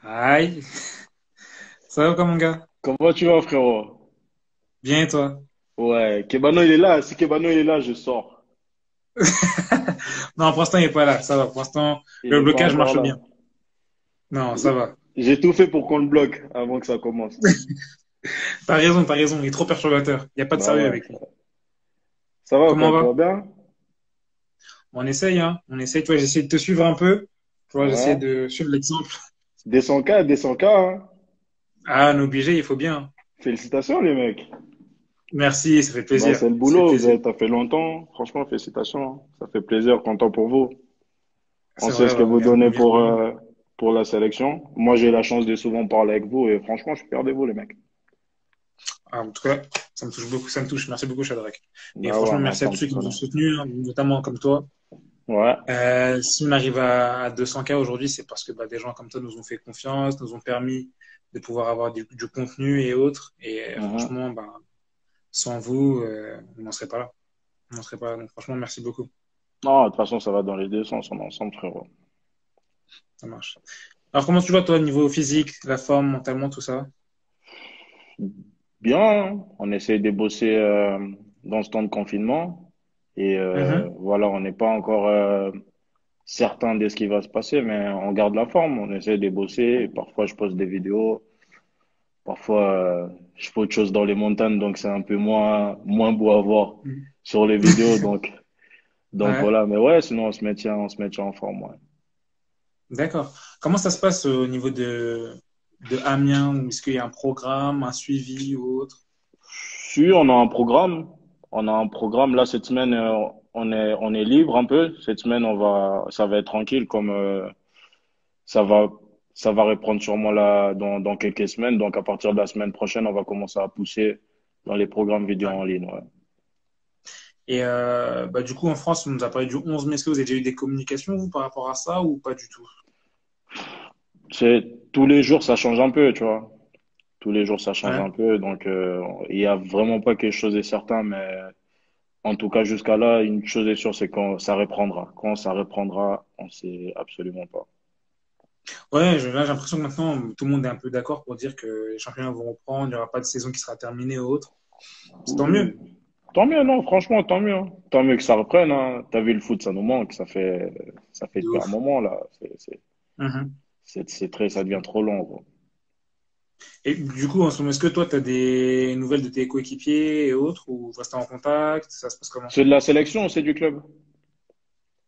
Aïe, ça va quoi mon gars? Comment tu vas, frérot? Bien et toi? Ouais, Kebano, il est là. Si Kebano, il est là, je sors. Non, pour l'instant il est pas là, ça va. Pour l'instant, Il le n'est pas blocage encore marche là. bien. Non, ça J'ai va. j'ai tout fait pour qu'on le bloque avant que ça commence. T'as raison, il est trop perturbateur. Il n'y a pas de Bah sérieux ouais. avec lui. Ça va ou Comment quoi? on Tout va va? bien? On essaye, hein. On essaye, tu vois, j'essaie de te suivre un peu. Tu vois, j'essaie Ouais. de suivre l'exemple. Des 100K, des 100K, hein. Ah, nous obliger, il faut bien. Félicitations, les mecs. Merci, ça fait Bah, plaisir. c'est le Ça fait boulot. plaisir. T'as fait longtemps. Franchement, félicitations, hein. Ça fait plaisir, content pour vous. On C'est sait vrai, ce que ouais, vous donnez merci. pour la sélection. Moi, j'ai eu la chance de souvent parler avec vous et franchement, je suis fier de vous, les mecs. Ah, en tout cas, ça me touche beaucoup, ça me touche. Merci beaucoup, Shadrach. Et Bah ouais, franchement, on est merci à tous ensemble, ceux tu qui nous ont connais. soutenus, hein, notamment comme toi. Ouais. Si on arrive à 200K aujourd'hui, c'est parce que bah, des gens comme toi nous ont fait confiance, nous ont permis de pouvoir avoir du contenu et autres. Et Mhm. franchement, bah, sans vous, on n'en serait pas là. On n'en serait pas là. Donc franchement, merci beaucoup. Non, de toute façon, ça va dans les deux sens, on est ensemble, frérot. Ça marche. Alors comment tu vois toi, niveau physique, la forme, mentalement, tout ça? Bien, hein. On essaie de bosser dans ce temps de confinement. Et Mhm. voilà, on n'est pas encore certain de ce qui va se passer, mais on garde la forme, on essaie de bosser. Et parfois, je poste des vidéos, parfois, je fais autre chose dans les montagnes, donc c'est un peu moins beau à voir Mhm. sur les vidéos. Donc Ouais, voilà, mais ouais, sinon, on se maintient en forme, ouais. d'accord. Comment ça se passe au niveau de Amiens? Est-ce qu'il y a un programme, un suivi ou autre? Si, on a un programme. On a un programme. Là, cette semaine, on est libre un peu. Cette semaine, ça va être tranquille comme ça va, ça va reprendre sûrement là, dans quelques semaines. Donc, à partir de la semaine prochaine, on va commencer à pousser dans les programmes vidéo Ouais. en ligne, ouais. Et bah, du coup, en France, on nous a parlé du 11 mai. Est-ce que vous avez déjà eu des communications, vous, par rapport à ça ou pas du tout? Tous les jours, ça change un peu, tu vois. Tous les jours, ça change Ouais. un peu. Donc, il y a vraiment pas quelque chose de certain, mais en tout cas, jusqu'à là, une chose est sûre, c'est quand ça reprendra. Quand ça reprendra, on sait absolument pas. Ouais, là, j'ai l'impression que maintenant, tout le monde est un peu d'accord pour dire que les championnats vont reprendre, il n'y aura pas de saison qui sera terminée ou autre. C'est tant mieux. Oui. Tant mieux, non, franchement, tant mieux, hein. Tant mieux que ça reprenne, hein. T'as vu le foot, ça nous manque, ça fait De depuis un ouf. moment, là. Mhm. Ça devient trop long, gros. Et du coup, en ce moment, est-ce que toi, tu as des nouvelles de tes coéquipiers et autres, ou vous restez en contact? Ça se passe comment? C'est de la sélection, c'est du club.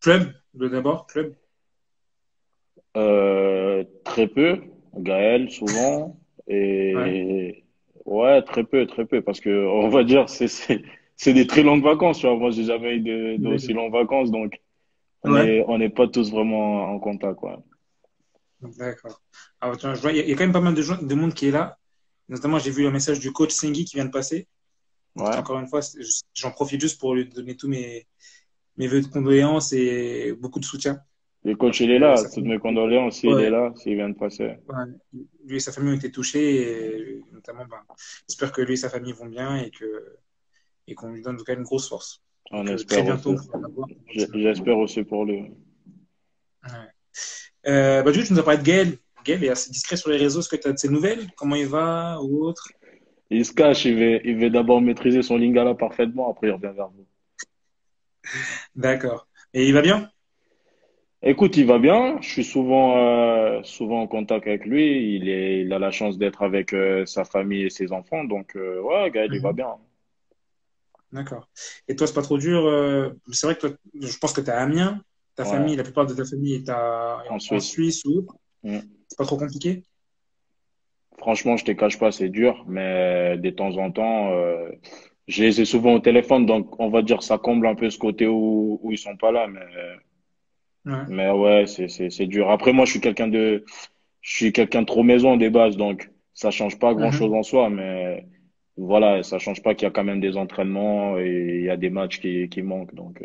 Club, d'abord, club. Très peu. Gaël, souvent. Ouais. Et ouais, très peu, parce que on va dire, c'est des très longues vacances, tu vois. Moi, j'ai jamais eu de aussi D'accord. longues vacances, donc Ouais. on n'est pas tous vraiment en contact, quoi. D'accord. Alors, tiens, je vois, il y a quand même pas mal de monde qui est là. Notamment, j'ai vu le message du coach Sengi qui vient de passer. Donc, Ouais. encore une fois, j'en profite juste pour lui donner tous mes vœux de condoléances et beaucoup de soutien. Le coach, Parce il est que là. sa Toutes famille, mes condoléances, s'il est ouais, là, s'il vient de passer. ouais, lui et sa famille ont été touchés. Et notamment, ben, j'espère que lui et sa famille vont bien et qu'on lui donne en tout cas une grosse force. Et On que très espère bientôt, aussi. on pourra l'avoir pour continuer. J'espère aussi pour lui. Ouais. Bah, du coup, tu nous as parlé de Gaël. Gaël est assez discret sur les réseaux. Est-ce que tu as de ses nouvelles? Comment il va ou autre? Il se cache, il va d'abord maîtriser son lingala parfaitement, après il revient vers vous. D'accord. Et il va bien? Écoute, il va bien. Je suis souvent en contact avec lui. Il a la chance d'être avec sa famille et ses enfants. Donc, ouais, Gaël, il va Mhm. bien. D'accord. Et toi, c'est pas trop dur? C'est vrai que toi, je pense que tu es à Amiens. Ta Ouais, famille, la plupart de ta famille est en en Suisse. Suisse ou autre. Mm. C'est pas trop compliqué? Franchement, je te cache pas, c'est dur, mais de temps en temps, je les ai souvent au téléphone, donc on va dire ça comble un peu ce côté où ils sont pas là, Ouais. mais ouais, c'est dur. Après, moi, je suis quelqu'un de trop maison des bases, donc ça change pas grand-chose Mhm. en soi, mais voilà, ça change pas qu'il y a quand même des entraînements et il y a des matchs qui manquent, donc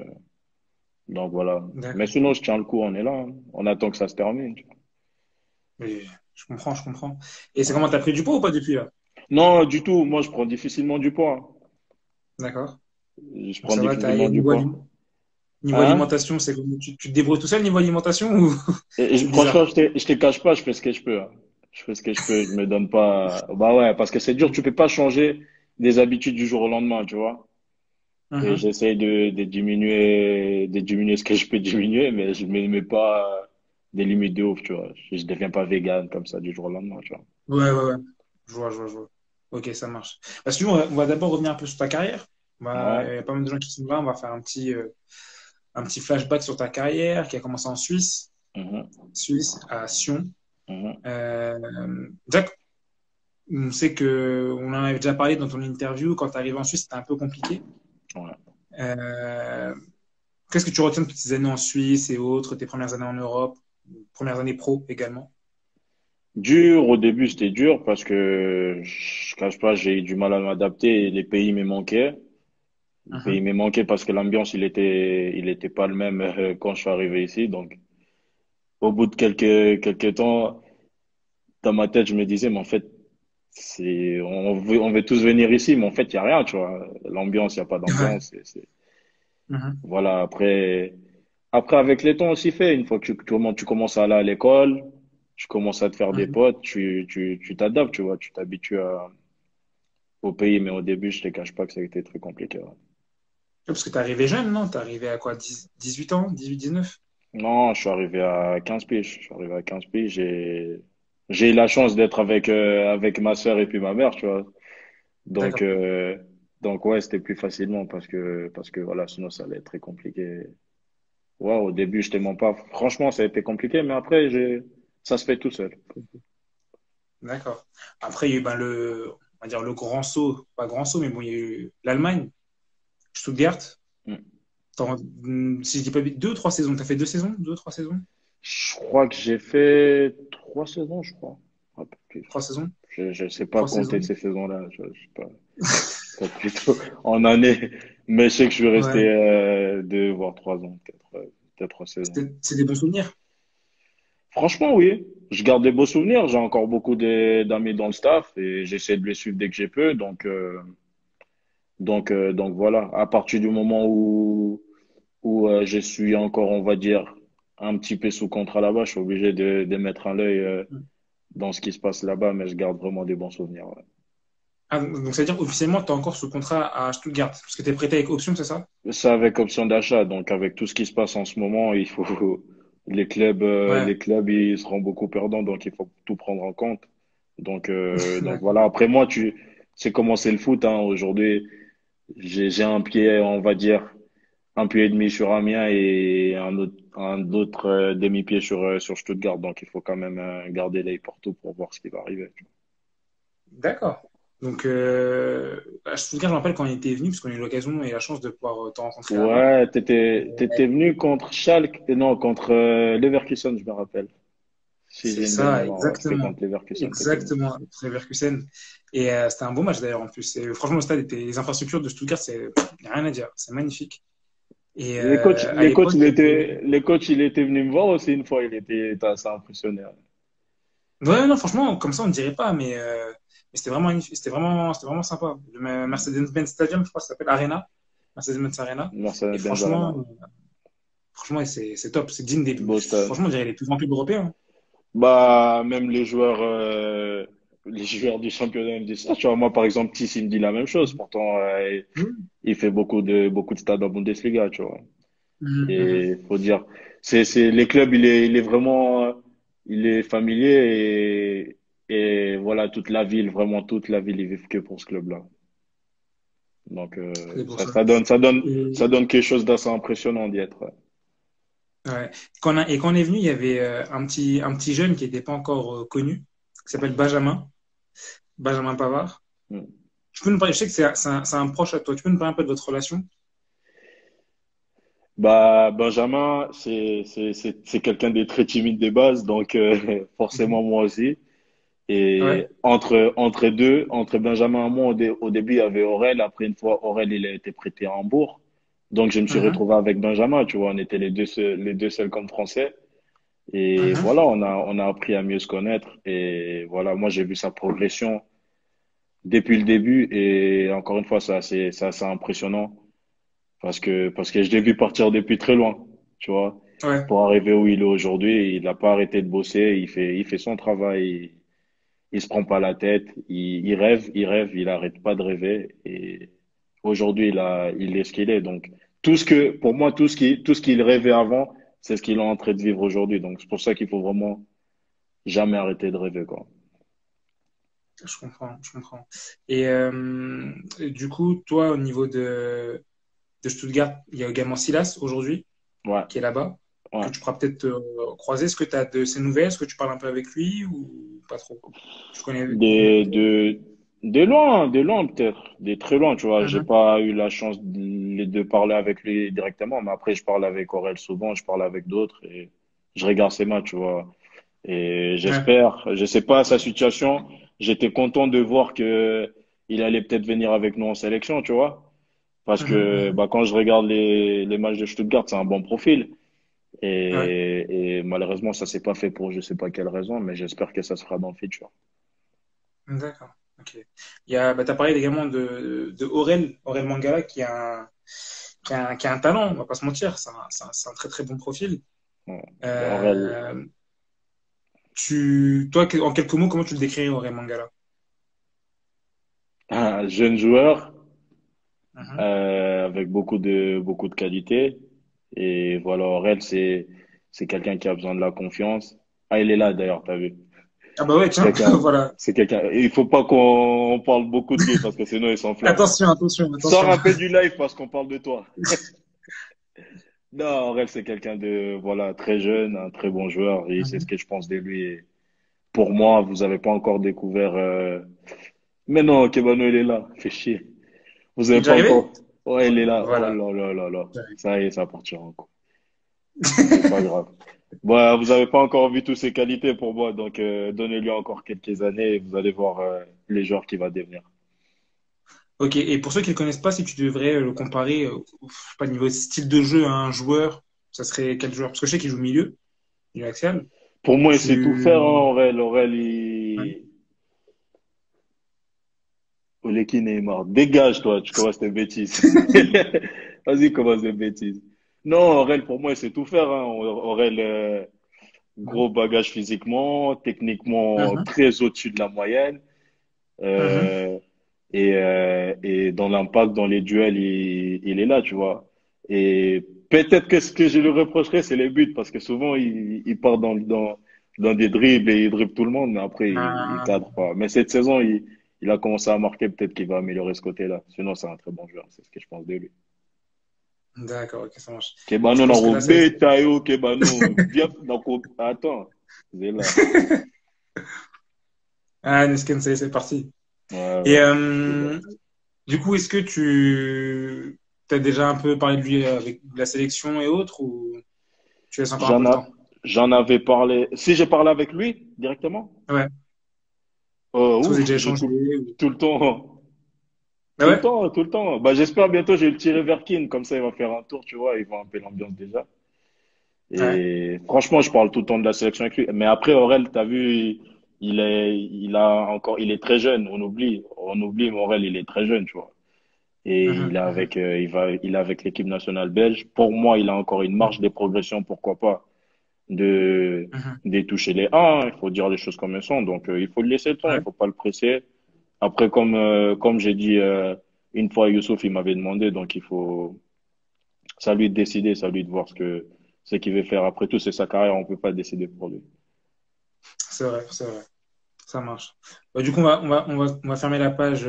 voilà. Mais D'accord. sinon, je tiens le coup, on est là, hein. On attend que ça se termine. Mais je comprends, je comprends. Et c'est comment, Ouais. t'as pris du poids ou pas depuis là? Non, du tout. Moi, je prends difficilement du poids. D'accord. Je Donc prends ça va, difficilement du poids. niveau Hein? alimentation, c'est tu te débrouilles tout seul niveau alimentation ou c'est bizarre? Franchement, je te cache pas, je fais ce que je peux, hein. Je fais ce que je peux, je me donne pas. Bah ouais, parce que c'est dur, tu peux pas changer des habitudes du jour au lendemain, tu vois. Et Mhm. j'essaye de diminuer ce que je peux diminuer, mais je me mets pas des limites de ouf, tu vois. Je deviens pas vegan comme ça du jour au lendemain, tu vois. Ouais, ouais, ouais. Je vois. Ok, ça marche. Parce que on va d'abord revenir un peu sur ta carrière. Ouais. Il y a pas mal de gens qui sont là. On va faire un petit flashback sur ta carrière qui a commencé en Suisse, Mhm. Suisse à Sion. Mhm. Déjà, on sait que on en avait déjà parlé dans ton interview. Quand tu arrivé en Suisse, c'était un peu compliqué. Ouais. Euh, Qu'est-ce que tu retiens de toutes ces années en Suisse et autres, tes premières années en Europe, premières années pro également? Dur, au début, c'était dur parce que je cache pas, j'ai eu du mal à m'adapter et les pays me manquaient. Les pays Mhm. me manquaient parce que l'ambiance, il était pas le même quand je suis arrivé ici. Donc, au bout de quelques temps, dans ma tête, je me disais, mais en fait, on veut tous venir ici, mais en fait, il y a rien, tu vois. L'ambiance, il y a pas Ouais. d'ambiance. Mhm. Voilà, après, avec les temps aussi fait, une fois que tu commences à aller à l'école, tu commences à te faire des Mhm. potes, tu t'adaptes, tu vois, tu t'habitues au pays, mais au début, je te cache pas que ça a été très compliqué. Ouais. Parce que t'es arrivé jeune, non? T'es arrivé à quoi? 18 ans? 18, 19? Non, je suis arrivé à 15 piges. Je suis arrivé à 15 piges. J'ai eu la chance d'être avec ma sœur et puis ma mère, tu vois. Donc, D'accord. euh, donc ouais, c'était plus facilement parce que voilà, sinon ça allait être très compliqué. Ouais, au début, je te mens pas. Franchement, ça a été compliqué, mais après, ça se fait tout seul. D'accord. Après, il y a eu ben, on va dire le grand saut, pas grand saut, mais bon, il y a eu l'Allemagne, Stuttgart. Mm. Si je dis pas 2 ou 3 saisons, t'as fait 2 saisons? 2 ou 3 saisons? Je crois que j'ai fait 3 saisons, je crois. Un peu plus. 3 saisons? Je sais pas Trois compter saisons. ces saisons-là. Je sais pas. Pas plutôt en année. Mais je sais que je suis resté Ouais. 2 voire 3 ans, peut-être 3 saisons. C'est des bons souvenirs. Franchement, oui. Je garde des beaux souvenirs. J'ai encore beaucoup d'amis dans le staff et j'essaie de les suivre dès que j'ai peux. Donc voilà. À partir du moment où je suis encore, on va dire, un petit peu sous contrat là-bas, je suis obligé de mettre un œil dans ce qui se passe là-bas, mais je garde vraiment des bons souvenirs. Ouais. Ah, donc, ça veut dire officiellement, tu es encore sous contrat à Stuttgart, parce que tu es prêté avec option, c'est ça? Ça avec option d'achat, donc avec tout ce qui se passe en ce moment, il faut Ouais. les clubs ils seront beaucoup perdants, donc il faut tout prendre en compte. Donc D'accord. voilà. Après moi, tu sais comment c'est le foot, hein. Aujourd'hui, j'ai un pied, on va dire, un pied et demi sur Amiens et un autre demi-pied sur Stuttgart, donc il faut quand même garder l'œil partout pour voir ce qui va arriver. D'accord. Donc, à Stuttgart, je me rappelle quand on était venu, parce qu'on a eu l'occasion et la chance de pouvoir te rencontrer là-bas. Ouais, t'étais venu contre Schalke, non, contre Leverkusen, je me rappelle. Si C'est j'ai une bonne ça, mémoire, ouais, c'était exactement. contre Leverkusen, t'étais venu. Exactement, Leverkusen. Et c'était un beau match d'ailleurs en plus. Et, franchement, le stade était, les infrastructures de Stuttgart, y a rien à dire. C'est magnifique. Et à l'époque, il y avait. Les coachs, il était venu me voir aussi une fois, il était assez impressionné. Ouais, non, franchement, comme ça, on ne dirait pas, mais c'était vraiment sympa. Le Mercedes-Benz Stadium, je crois que ça s'appelle Arena. Mercedes-Benz Arena. Et Mercedes-Benz Arena, ouais. franchement, c'est top. C'est digne des Beau stade. franchement, on dirait les plus grands clubs européens. Bah, même les joueurs du championnat me disent ça. Tu vois, moi, par exemple, Tis, il me dit la même chose. Mhm. Pourtant, Mhm. il fait beaucoup de stades en Bundesliga, tu vois. Mhm. Et faut dire, les clubs, il est vraiment, il est familier et voilà, toute la ville, vraiment toute la ville, ils vivent que pour ce club-là. Donc, C'est pour ça. Et, ça donne quelque chose d'assez impressionnant d'y être. Ouais. ouais. Et quand on est venu, il y avait un petit jeune qui n'était pas encore connu, qui s'appelle Benjamin Pavard. Mm. Tu peux nous parler, je sais que c'est un proche à toi. Tu peux nous parler un peu de votre relation? Bah, Benjamin, c'est quelqu'un de très timide des bases, donc Mhm. forcément moi aussi. Ouais. Et entre Benjamin et moi, au début, il y avait Aurel. Après, une fois, Aurel, il a été prêté à Hambourg. Donc, je me suis Mhm. retrouvé avec Benjamin, tu vois. On était les deux seuls comme Français. Et Mhm. voilà, on a appris à mieux se connaître. Et voilà, moi, j'ai vu sa progression depuis le début. Et encore une fois, c'est assez impressionnant parce que je l'ai vu partir depuis très loin, tu vois. Ouais. Pour arriver où il est aujourd'hui, il n'a pas arrêté de bosser. Il fait son travail. il se prend pas la tête, il rêve, il arrête pas de rêver. Et aujourd'hui, il est ce qu'il est. Donc, pour moi, tout ce qu'il rêvait avant, c'est ce qu'il est en train de vivre aujourd'hui. Donc, c'est pour ça qu'il faut vraiment jamais arrêter de rêver, quoi. Je comprends, je comprends. Et du coup, toi, au niveau de Stuttgart, il y a également Silas aujourd'hui, Ouais, qui est là-bas, que ouais. tu pourras peut-être croiser. Est-ce que tu as de ses nouvelles? Est-ce que tu parles un peu avec lui ou pas trop? Je connais. Des, de, des loin peut-être, des très loin, tu vois. J'ai Mhm. pas eu la chance de parler avec lui directement, mais après, je parle avec Aurel souvent, je parle avec d'autres et je regarde ses matchs, tu vois. Et Ouais. j'espère, je sais pas sa situation. J'étais content de voir que il allait peut-être venir avec nous en sélection, tu vois. Parce Mhm, que mhm. bah, quand je regarde les matchs de Stuttgart, c'est un bon profil. Ouais. Et malheureusement, ça s'est pas fait pour je sais pas quelle raison, mais j'espère que ça se fera dans le futur. D'accord. Ok. Bah, tu as parlé également de Aurel Mangala, qui a un talent, on va pas se mentir. C'est un très très bon profil. Ouais. Aurel, Euh, Toi, en quelques mots, comment tu le décrirais, Aurel Mangala? un jeune joueur Mhm. avec beaucoup de qualité. Et voilà, Aurel, c'est quelqu'un qui a besoin de la confiance. Ah, il est là d'ailleurs, t'as vu. Ah bah ouais, C'est tiens, quelqu'un, voilà. c'est quelqu'un. Il faut pas qu'on parle beaucoup de lui parce que sinon il s'enflamme. Attention, attention, Sors attention. un peu du live parce qu'on parle de toi. Non, Aurel, c'est quelqu'un de voilà très jeune, un très bon joueur. Et c'est ce Mhm. que je pense de lui. Et pour moi, vous avez pas encore découvert. Mais non, Kebano, il est là. Fait chier. Vous Il est avez déjà pas arrivé? encore. Ouais, il est là. Oh Voilà. là là là là. Ça y est, ça partira encore. C'est pas grave. Bon, vous avez pas encore vu toutes ses qualités pour moi, donc donnez-lui encore quelques années et vous allez voir les joueurs qu'il va devenir. Ok, et pour ceux qui ne le connaissent pas, si tu devrais le comparer, je sais pas, niveau style de jeu à un joueur, ça serait quel joueur? Parce que je sais qu'il joue milieu axial. Pour moi, il sait tout faire, hein, Tu... Aurel. Aurel, Ouais. Oleki Neymar. Dégage, toi, tu commences tes bêtises. Vas-y, commence tes bêtises. Non, Aurel, pour moi, il sait tout faire, hein. Aurel, gros bagage physiquement, techniquement Mhm. très au-dessus de la moyenne. Mhm. Euh, et dans l'impact, dans les duels, il est là, tu vois. Et peut-être que ce que je lui reprocherais, c'est les buts, parce que souvent, il part dans des dribbles et il dribble tout le monde, mais après, il Ah, cadre pas. Mais cette saison, il a commencé à marquer, peut-être qu'il va améliorer ce côté-là. Sinon, c'est un très bon joueur, c'est ce que je pense de lui. d'accord, ok, ça marche. Je Kebano pense que là, ça... Narobe, Tayo, Kebano, viens, attends, c'est là. Ah, Nesken, c'est parti. Ouais, Et ouais, c'est là. du coup, est-ce que tu as déjà un peu parlé de lui avec la sélection et autres, ou tu laisses encore un peu J'en le a, temps? j'en avais parlé. Si j'ai parlé avec lui directement, Ouais. Est-ce que vous avez ouf, déjà j'ai échangé ou... tout le temps, Ah ouais? tout le temps. Bah, j'espère bientôt, je vais le tirer vers Keane, comme ça il va faire un tour, tu vois, il voit un peu l'ambiance déjà. Ouais. Et franchement, je parle tout le temps de la sélection avec lui. Mais après, Aurel, t'as vu, il est très jeune. On oublie, mais Aurel, il est très jeune, tu vois. Et Mhm, mhm, il est avec l'équipe nationale belge. Pour moi, il a encore une marge de progression, pourquoi pas, de, mhm. de toucher les 1. Il faut dire les choses comme elles sont. Donc, il faut lui laisser le temps, il Ouais. faut pas le presser. Après, comme j'ai dit, une fois, Youssouf, il m'avait demandé, donc c'est à lui de décider, c'est à lui de voir ce qu'il veut faire. Après tout, c'est sa carrière, on peut pas décider pour lui. C'est vrai, c'est vrai. Ça marche. Bah, du coup, on va fermer la page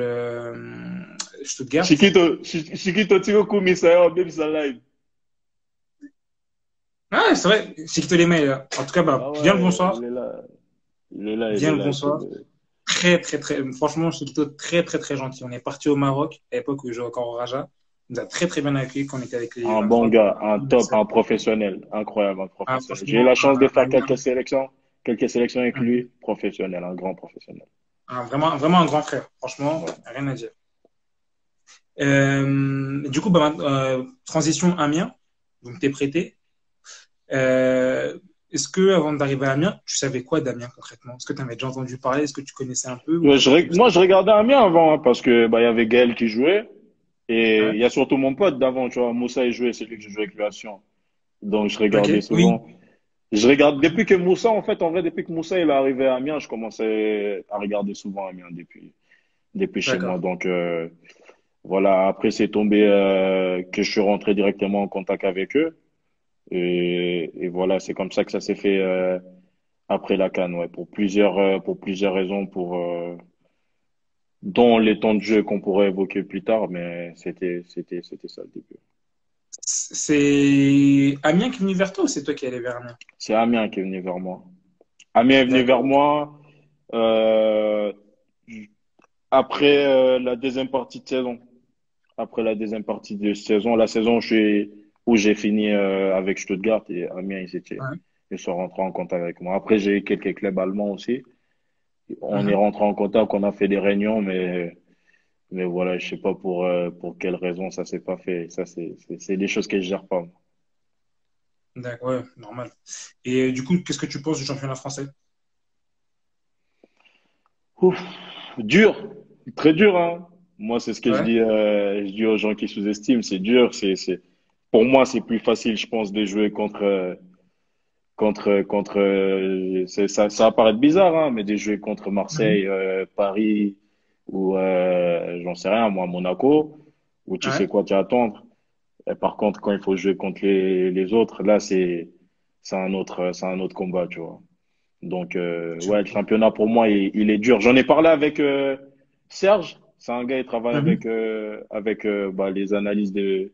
Stuttgart. Chiquito, Tio Kumi, ça même ça live. Ah, c'est vrai, c'est qui te les mails, là. En tout cas, bah, Ah bien le ouais, bonsoir. il est là. Il est là, il Bien est le là. bonsoir. Très, très, très, franchement, c'est plutôt très, très, très gentil. On est parti au Maroc, à l'époque où je jouais encore au Raja. Il nous a très, très bien accueillis quand on était avec les Un bon 23. gars, un top, Merci. un professionnel. Incroyable, un Ah, professionnel. J'ai eu franchement, la chance de un faire gars. quelques sélections avec Mhm. lui. Professionnel, un grand professionnel. Vraiment, vraiment un grand frère. Franchement, Ouais. rien à dire. Du coup, bah, transition Amiens. Donc, t'es prêté. Euh, Est-ce que, avant d'arriver à Amiens, tu savais quoi d'Amiens concrètement? Est-ce que tu avais déjà entendu parler? Est-ce que tu connaissais un peu ou pas du tout? Moi, je regardais Amiens avant, hein, parce que bah, il y avait Gaël qui jouait. Et Ouais. il y a surtout mon pote d'avant, tu vois. Moussa, il jouait, c'est lui que je jouais avec lui à Sion. Donc, je Ok. regardais Oui. souvent. Je regarde depuis que Moussa, en fait, en vrai, depuis que Moussa il est arrivé à Amiens, je commençais à regarder souvent Amiens depuis chez moi. D'accord. Donc voilà, après c'est tombé que je suis rentré directement en contact avec eux. Et voilà, c'est comme ça que ça s'est fait après la CAN, ouais, pour plusieurs raisons, dont les temps de jeu qu'on pourrait évoquer plus tard, mais c'était ça le début. C'est Amiens qui est venu vers toi ou c'est toi qui es allé vers Amiens? C'est Amiens qui est venu vers moi. Amiens est venu vers D'accord, ok. moi euh, après la deuxième partie de saison. Après la deuxième partie de saison, la saison où j'ai fini avec Stuttgart et Amiens, Ouais. ils sont rentrés en contact avec moi. Après, j'ai eu quelques clubs allemands aussi. On est Mhm. rentré en contact, on a fait des réunions, mais voilà, je sais pas pour quelle raison ça s'est pas fait. Ça, c'est des choses que je gère pas, moi. D'accord, ouais, normal. Et du coup, qu'est-ce que tu penses du championnat français? Ouf, dur, très dur, hein. Moi, c'est ce que Ouais. je dis aux gens qui sous-estiment, c'est dur. Pour moi, c'est plus facile, je pense, de jouer ça va paraître bizarre, hein, mais de jouer contre Mhm. Marseille, Paris ou j'en sais rien, moi, Monaco, où tu sais Ouais. quoi t'attendre. Et par contre, quand il faut jouer contre les autres, là, c'est un autre combat, tu vois. Donc, ouais, le championnat pour moi, il est dur. J'en ai parlé avec Serge. C'est un gars, il travaille Mhm. avec bah, les analyses de.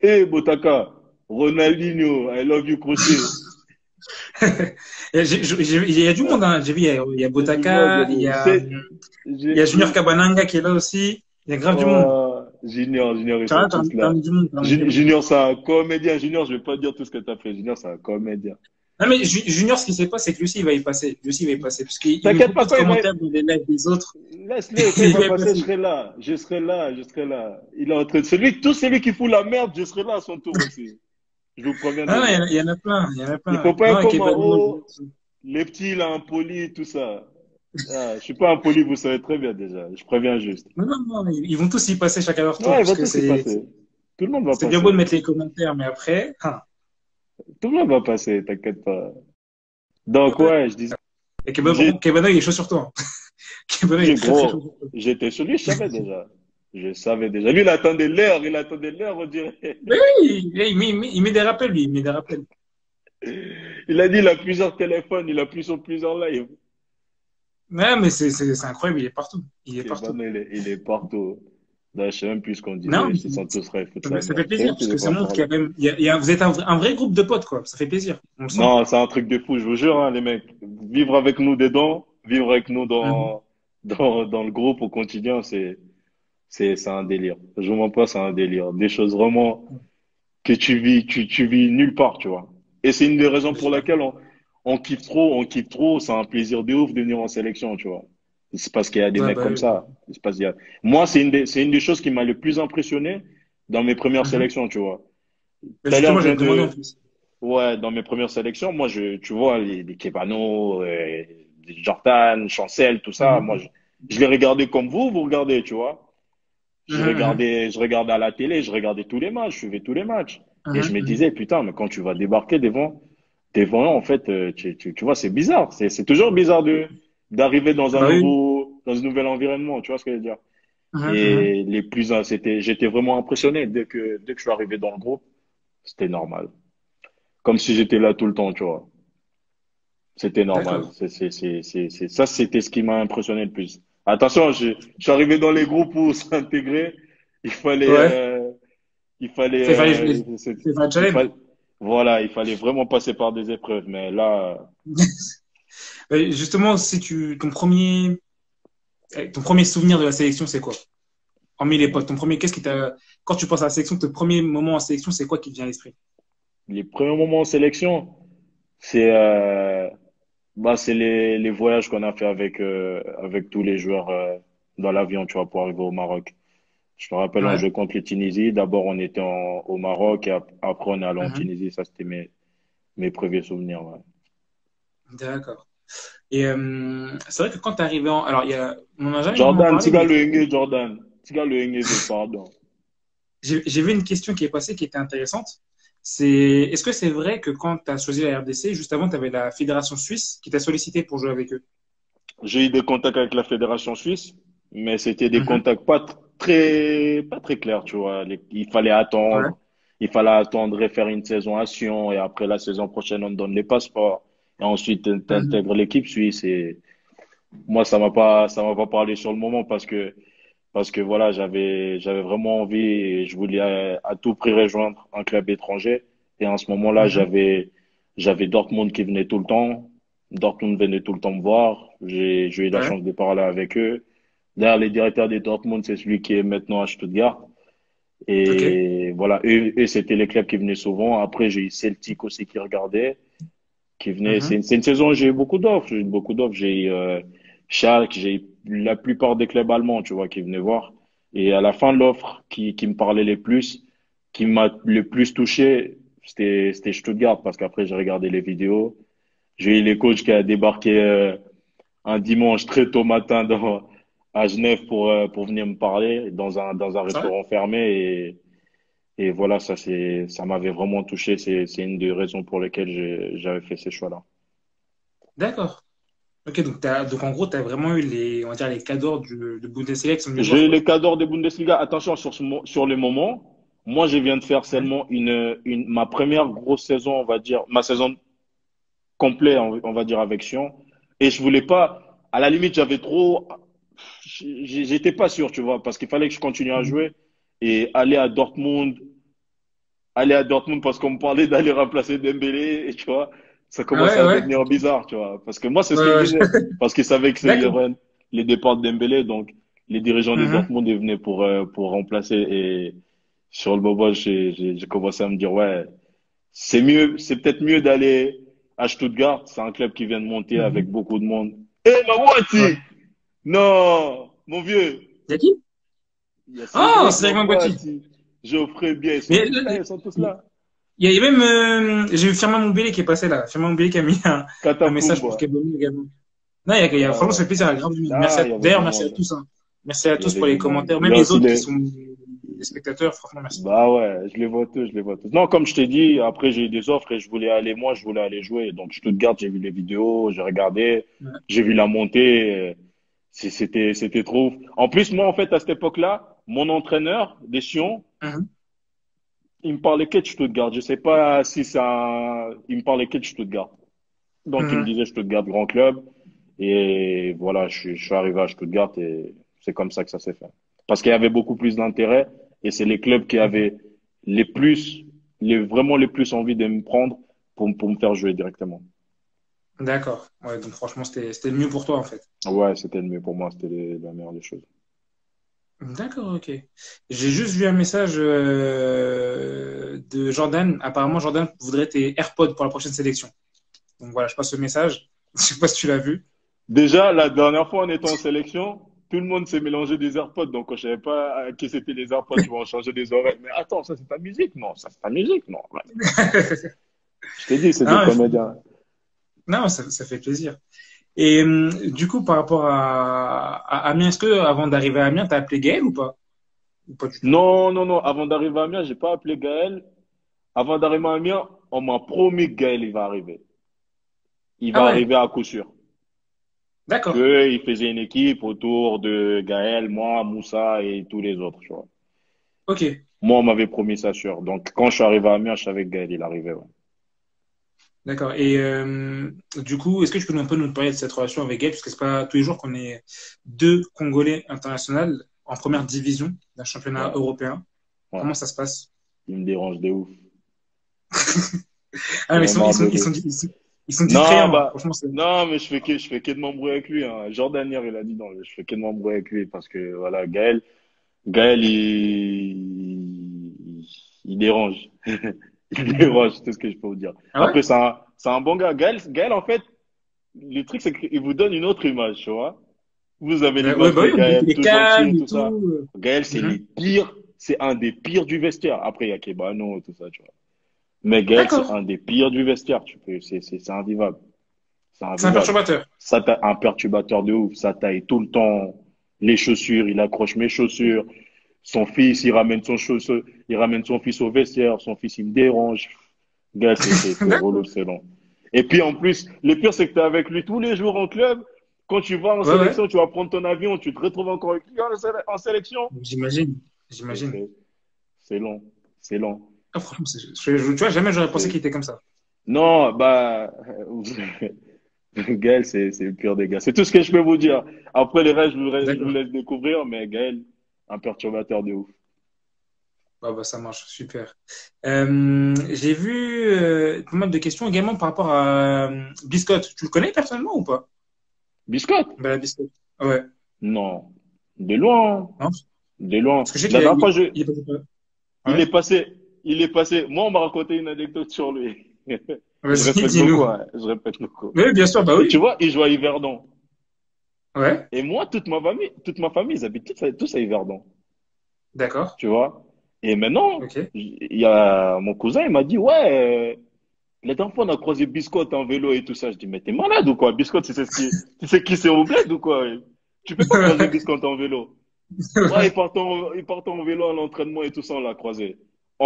Eh, Botaka, Ronaldinho, I love you, crochet. Et il y a du monde, hein. J'ai vu, il y a Il y a du mode, Botaka, il y a Junior j'ai, Cabananga qui est là aussi. Il y a grave du monde. Junior, ils Tu sont vois, tous t'as là. mis du monde, t'as mis du monde. Junior, c'est un comédien. Junior, je vais pas dire tout ce que tu as fait. Junior, c'est un comédien. Non, mais Junior, ce qui s'est passé, c'est que lui aussi, il va y passer. Lui aussi, il va y passer. Parce qu'il met T'inquiète pas, beaucoup de quand il va, commentaires dans les lives des autres. laisse-le, quand il Il va va y passer, je passer. serai là. Je serai là, je serai là. Il est en train de, tout celui qui fout la merde, je serai là à son tour aussi. Je vous préviens Ah, déjà. il y en a plein. Il y en a Il plein. faut pas être Non, comme Keba, un non, haut, les petits, là, impoli, tout ça. Ah, je suis pas impoli, vous savez très bien déjà. Je préviens juste. non, ils vont tous y passer chacun leur tour. Ouais, il Parce va que tous y passer. Tout le monde va c'est bien beau de passer. mettre les commentaires, mais après, hein. Tout le monde va passer, t'inquiète pas. Donc, ouais, Et j'ai, Kebano, il est chaud sur toi. Kebano, il est très très chaud gros, sur toi. j'étais sur lui, je savais déjà. Je savais déjà. Lui, il attendait l'heure, on dirait. Mais oui, il met des rappels, lui, il met des rappels. Il a dit, il a plusieurs téléphones, il a plus sur plusieurs lives. Ouais, mais c'est incroyable, il est partout. Il est Ok, partout. maintenant, il est partout. Là, je sais même plus ce qu'on Non, disait. Ils se sont tous foutre la ça fait merde. Je sais plaisir, même plus parce de que ça quoi on montre qu'il y a parlait. même, vous êtes un vrai groupe de potes, quoi. Ça fait plaisir. On le sent. Non, c'est un truc de fou, je vous jure, hein, les mecs. Vivre avec nous dedans, vivre avec nous Mhm. dans le groupe au quotidien, c'est un délire. Je vous mens pas, c'est un délire. Des choses vraiment que tu vis nulle part, tu vois. Et c'est une des raisons pour laquelle on kiffe trop. C'est un plaisir de ouf de venir en sélection, tu vois. C'est parce qu'il y a des Ouais, mecs bah comme oui. ça. C'est parce qu'il y a... Moi, c'est une des choses qui m'a le plus impressionné dans mes premières Mhm. sélections, tu vois. Mais Tout à l'heure, justement, je j'allais viens te demander en de, plus. ouais, dans mes premières sélections, moi, tu vois, les Kebano, les Jordan, Chancel, tout ça, moi, Mhm. je les regardais comme vous regardez, tu vois. Mhm, Je regardais à la télé, je regardais tous les matchs, je suivais tous les matchs. Et je mhm, me mhm. disais, putain, mais quand tu vas débarquer devant eux, en fait, tu vois, c'est bizarre. C'est toujours bizarre d'arriver Bah oui. dans un nouvel environnement, tu vois ce que je veux dire. Mhm, mhm. Et j'étais vraiment impressionné dès que je suis arrivé dans le groupe, c'était normal. Comme si j'étais là tout le temps, tu vois. C'était normal. D'accord. Ça, c'était ce qui m'a impressionné le plus. Attention, je suis arrivé dans les groupes où s'intégrer, il fallait, Ouais. il fallait, Il fallait, c'est- il fallait il challenge. fallait, voilà, il fallait vraiment passer par des épreuves. Mais là, Justement, si ton premier souvenir de la sélection, c'est quoi? Hormis les potes, ton premier, qu'est-ce qui t'a, quand tu penses à la sélection, ton premier moment en sélection, c'est quoi qui te vient à l'esprit? les premiers moments en sélection, c'est, c'est les voyages qu'on a fait avec tous les joueurs dans l'avion, tu vois, pour arriver au Maroc. Je me rappelle, on Ouais. jouait contre les Tunisie. D'abord, on était au Maroc et après, on est allé en Mhm. Tunisie. Ça, c'était mes premiers souvenirs. Ouais. D'accord. Et c'est vrai que quand t'es arrivé alors on n'en a jamais vraiment Jordan, parlé, Tiga mais Loengue, Jordan. Tiga Loengue, pardon. j'ai vu une question qui est passée qui était intéressante. Est-ce que c'est vrai que quand tu as choisi la RDC, juste avant, tu avais la Fédération suisse qui t'a sollicité pour jouer avec eux? J'ai eu des contacts avec la fédération suisse, mais c'était des Mhm. contacts pas très clairs, tu vois. Ouais. Il fallait attendre et faire une saison à Sion, et après la saison prochaine, on te donne les passeports, et ensuite, Mhm. t'intègres l'équipe suisse, et moi, ça m'a pas parlé sur le moment parce que voilà, j'avais vraiment envie et je voulais à tout prix rejoindre un club étranger. Et en ce moment-là, Mhm. j'avais Dortmund qui venait tout le temps. Dortmund venait tout le temps me voir. J'ai eu la Ouais. chance de parler avec eux. D'ailleurs, le directeur des Dortmund, c'est celui qui est maintenant à Stuttgart. Ok. Et voilà, eux, c'était les clubs qui venaient souvent. Après, j'ai eu Celtic aussi qui regardait, qui venait. Mhm. C'est une saison où j'ai eu beaucoup d'offres. J'ai eu beaucoup d'offres. J'ai eu Schalke, j'ai eu la plupart des clubs allemands, tu vois, qui venaient voir. Et à la fin de l'offre, qui me parlait les plus, qui m'a le plus touché, c'était Stuttgart, parce qu'après, j'ai regardé les vidéos. J'ai eu les coachs qui a débarqué un dimanche très tôt matin à Genève pour venir me parler dans un C'est vrai? restaurant fermé. Et voilà, ça m'avait vraiment touché. C'est une des raisons pour lesquelles j'avais fait ces choix-là. D'accord. Ok, donc en gros, tu as vraiment eu on va dire, les cadors de Bundesliga qui sont venus voir, J'ai quoi. les cadors des Bundesliga. Attention sur les moments. Moi, je viens de faire Ouais. seulement ma première grosse saison, on va dire, ma saison complète, on va dire, avec Sion. Et je voulais pas, à la limite, j'étais pas sûr, tu vois, parce qu'il fallait que je continue à Mhm. jouer et aller à Dortmund parce qu'on me parlait d'aller remplacer Dembélé, et tu vois, ça Ah commençait ouais, à ouais. devenir bizarre, tu vois, parce que moi, c'est ce Ouais, qu'ils me ouais. disaient, parce qu'ils savaient qu'il y D'accord. aurait les départs de Dembélé, donc les dirigeants de Mhm. Dortmund ils venaient pour remplacer, et sur le moment, j'ai commencé à me dire, ouais, c'est peut-être mieux d'aller à Stuttgart, c'est un club qui vient de monter avec Mhm. beaucoup de monde. Eh, Mawati! Ouais. Non, mon vieux, Y a qui? il y a Oh, Cédric, Cédric Mangoti. Mawati, Geoffrey Bien, ils sont Mais tous là, ils sont tous là. il y a même, j'ai vu Firmin Moubélé qui est passé là. Firmin Moubélé qui a mis un message Catapumba. pour Kebano également. Non, franchement, ça Ouais. fait plaisir à grave du monde. Merci Ah, il y avait d'ailleurs, du merci à monde. tous, hein. Merci à Il y tous avait pour du les monde. commentaires, Il y même a les aussi autres qui les. sont des spectateurs. Franchement, merci. Bah ouais, je les vois tous, je les vois tous. Non, comme je t'ai dit, après j'ai eu des offres et je voulais aller jouer. Donc je te garde, j'ai vu les vidéos, j'ai regardé, Ouais. j'ai vu la montée. C'était trop ouf. En plus, moi, en fait, à cette époque-là, mon entraîneur des Sion, Mhm. il me parlait que de Stuttgart. Je sais pas si ça, il me parlait que de Stuttgart. Donc il me Mhm. disait Stuttgart, grand club. Et voilà, je suis arrivé à Stuttgart et c'est comme ça que ça s'est fait. Parce qu'il y avait beaucoup plus d'intérêt et c'est les clubs qui Mhm. avaient les plus, vraiment les plus envie de me prendre pour me faire jouer directement. D'accord. Ouais, donc franchement, c'était le mieux pour toi en fait. Ouais, c'était le mieux pour moi, c'était la meilleure des choses. D'accord, ok. J'ai juste vu un message de Jordan. Apparemment, Jordan voudrait tes AirPods pour la prochaine sélection. Donc voilà, je passe le message. Je sais pas si tu l'as vu. Déjà, la dernière fois, en étant en sélection, tout le monde s'est mélangé des AirPods, donc je savais pas qui c'était les AirPods, tu vas en changer des oreilles. Mais attends, ça c'est ta musique? Non, ça c'est ta musique? Non. Ouais. Je t'ai dit, c'est des Non, comédiens. non, ça fait plaisir. Et du coup, par rapport à Amiens, est-ce que avant d'arriver à Amiens, t'as appelé Gaël ou pas? Ou pas du tout? Non, non, non, avant d'arriver à Amiens, j'ai pas appelé Gaël. Avant d'arriver à Amiens, on m'a promis que Gaël, il va arriver. Il Ah va ouais, arriver à coup sûr. d'accord. Qu'il faisait une équipe autour de Gaël, moi, Moussa et tous les autres, tu vois. Ok, Moi, on m'avait promis ça sûr. Donc, quand je suis arrivé à Amiens, je savais que Gaël, il arrivait, ouais. d'accord. Et du coup, est-ce que tu peux un peu nous parler de cette relation avec Gaël? Parce que c'est pas tous les jours qu'on est deux Congolais internationaux en première division d'un championnat Ouais, européen. ouais. Comment ça se passe? Il me dérange de ouf. Ah, mais J'en ai marre de lui. ils sont Non, distrayants, hein. bah, Franchement, c'est. non, mais je fais que de m'embrouiller avec lui, hein. Jordan hier, il a dit non, je fais que de m'embrouiller avec lui parce que, voilà, Gaël, il dérange. Il Mhm. dérange, c'est tout ce que je peux vous dire. Ah ouais? Après, c'est un bon gars. Gaël, en fait, le truc, c'est qu'il vous donne une autre image, tu vois. Vous avez Ouais, l'image bah de oui, on dirait qu'il Gaël, est tout gentil calme et et tout tout. ça. Gaël, Mhm. c'est un des pires du vestiaire. Après, il y a Kebano, tout ça, tu vois. Mais Gaël, c'est D'accord. un des pires du vestiaire. C'est invivable. C'est C'est un invivable. perturbateur. Ça t'a un perturbateur de ouf. Ça taille tout le temps les chaussures. Il accroche mes chaussures. Son fils, il ramène son fils au vestiaire. Son fils, il me dérange. Gars, c'est relou, D'accord. c'est long. Et puis, en plus, le pire, c'est que tu es avec lui tous les jours en club. Quand tu vas en Ouais, ouais. sélection, tu vas prendre ton avion, tu te retrouves encore avec lui en sélection. J'imagine. C'est J'imagine. c'est- c'est long. C'est long. Ah, franchement, tu vois, jamais j'aurais pensé C'est- qu'il était comme ça. Non, bah, Gaël, c'est le pire des gars. C'est tout ce que je peux vous dire. Après, les restes, je vous D'accord. laisse découvrir, mais Gaël, un perturbateur de ouf. Bah, ça marche, super. J'ai vu pas mal de questions également par rapport à Biscotte. Tu le connais personnellement ou pas? Biscotte? Bah, la Biscotte. Ah ouais. Non. De loin. Non? De loin. Parce que je sais La dernière fois, il est passé par là. il Ouais. est passé, il est passé. Moi, on m'a raconté une anecdote sur lui. Je Vas-y, répète beaucoup, dis-nous. hein. Je répète beaucoup. Oui, bien sûr, bah Tu oui. vois, il joue à Yverdon. Ouais. Et moi, toute ma famille, ils habitent tous à Yverdon. D'accord. Tu vois? Et maintenant, Ok. il y a mon cousin, il m'a dit, ouais, la dernière fois, on a croisé Biscotte en vélo et tout ça. Je dis, mais t'es malade ou quoi? Biscotte, tu sais qui c'est au bled ou quoi? Tu peux pas croiser Biscotte en vélo. Ouais, ils partent en vélo à l'entraînement et tout ça, on l'a croisé. Mhm.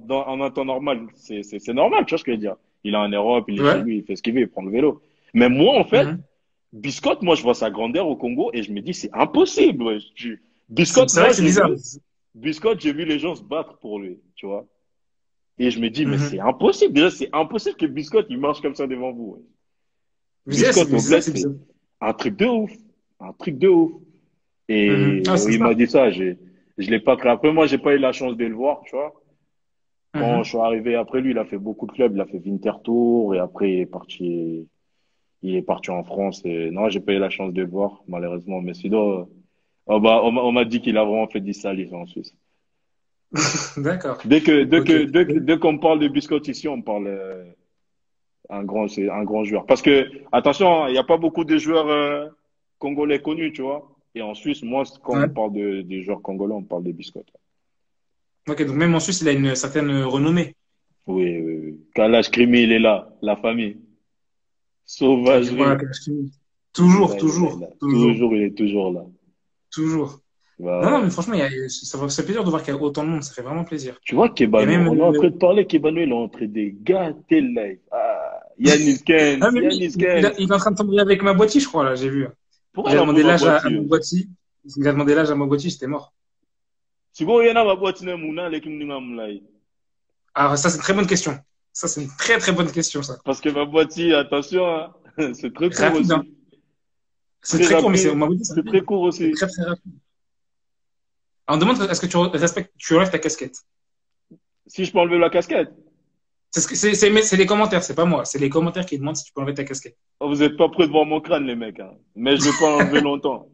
En un temps normal, c'est normal, tu vois ce que je veux dire. Il est en Europe, il est chez Ouais. lui, il fait ce qu'il veut, il prend le vélo. Mais moi, en fait, Mhm. Biscotte, moi, je vois sa grandeur au Congo et je me dis, c'est impossible. Ouais. Biscotte, C'est vrai moi, que c'est bizarre. J'ai vu les gens se battre pour lui, tu vois. Et je me dis, mais c'est Mhm. impossible. Déjà, c'est impossible que Biscotte, il marche comme ça devant vous. Ouais. Mais c'est Biscotte au ça que bled, c'est c'est bizarre. un truc de ouf. Un truc de ouf. Mhm. Et Ah, c'est il ça. m'a dit ça, je l'ai pas cru. Après, moi, j'ai pas eu la chance de le voir, tu vois. Quand je Mhm. suis arrivé après lui, il a fait beaucoup de clubs. Il a fait Winterthur et après, il est parti en France. Et non, j'ai pas eu la chance de le voir, malheureusement. Mais sinon, on m'a dit qu'il a vraiment fait 10 salis en Suisse. D'accord. Ok. Dès qu'on parle de Biscotte ici, on parle c'est un grand joueur. Parce que, attention, hein, il n'y a pas beaucoup de joueurs congolais connus, tu vois. Et en Suisse, moi, quand Ouais. on parle des joueurs congolais, on parle de Biscotte. Ok, donc même en Suisse, il a une certaine renommée. Oui, oui, oui. Kalash Krimi, il est là, la famille. Voilà, Sauvagerie. Il est toujours, là, il est là, il est toujours, là. toujours, Toujours, il est toujours là. toujours. Non, non, mais Bah, franchement, ça fait plaisir de voir qu'il y a autant de monde. Ça fait vraiment plaisir. tu vois, Il y a Kebano, même. on est en train de parler, Kebano, il est en train de gâter le live. Ah, Yannis Ah, Kens, mais oui, Yannis Kens. il est en train de tomber avec ma boîtier, je crois, là, j'ai vu. Pourquoi Il il a a pris demandé ma l'âge à ma voiture? boîtier. Il a demandé l'âge à ma boîtier, j'étais mort. Si vous, il y en a ma voiture, mouna, les kim dinga moulay. Alors, ça, c'est une très bonne question. Ça, c'est une très, très bonne question, ça. Parce que ma voiture, attention, hein, c'est très court Rapide, hein. aussi. C'est Très très court, mais rapide, ma boîtier, c'est c'est rapide. très court C'est aussi. très, très rapide. Alors, on demande, est-ce que tu respectes, tu enlèves ta casquette? Si je peux enlever la casquette, C'est les commentaires, c'est pas moi. C'est les commentaires qui demandent si tu peux enlever ta casquette. oh, vous n'êtes pas prêts de voir mon crâne, les mecs. Hein. Mais je vais pas l'enlever longtemps.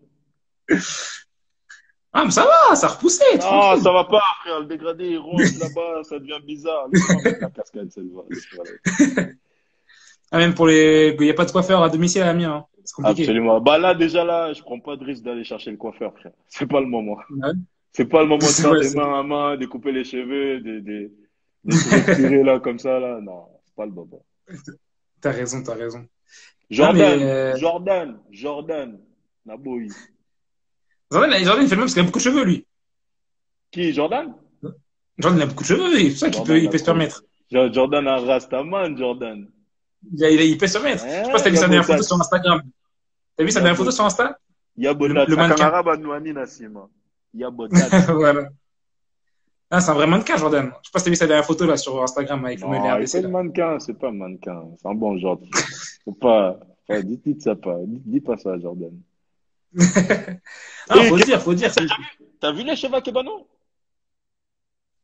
Ah, mais ça va, ça a repoussé, Non, tranquille. ça va pas, frère. Le dégradé, il rentre là-bas, ça devient bizarre. Laisse-moi mettre la casquette cette fois. Laisse-moi Ah, même pour les, il n'y a pas de coiffeur à domicile à la mienne, hein. C'est compliqué. Absolument. Bah là, déjà là, je prends pas de risque d'aller chercher le coiffeur, frère. C'est pas le moment. Ouais. C'est pas le moment de C'est faire vrai, des mains à main, de couper les cheveux, de se retirer là comme ça, là. Non, c'est pas le moment. t'as raison, t'as raison. Non, mais, Jordan, Naboui. Jordan, il fait le même parce qu'il a beaucoup de cheveux, lui. Qui, Jordan? Jordan, il a beaucoup de cheveux, oui. C'est pour ça Jordan il a peut se trop. permettre. Jordan a Rastaman, Jordan. Il peut se permettre. Je sais pas si t'as vu sa dernière photo Yabotat, sur Instagram. T'as vu sa dernière photo Yabot, sur Insta? Yabotat. Le mannequin. Sakanara Banouani Nassima. Yabotat. Voilà. Ah, c'est un vrai mannequin, Jordan. Je sais pas si t'as vu sa dernière photo, là, sur Instagram avec le Non, il RDC, fait le là. mannequin, c'est pas un mannequin. C'est un bon gentil. Dites ça pas. Dites pas ça, Jordan. Ah, Et faut dire. t'as vu les cheveux à Kebano?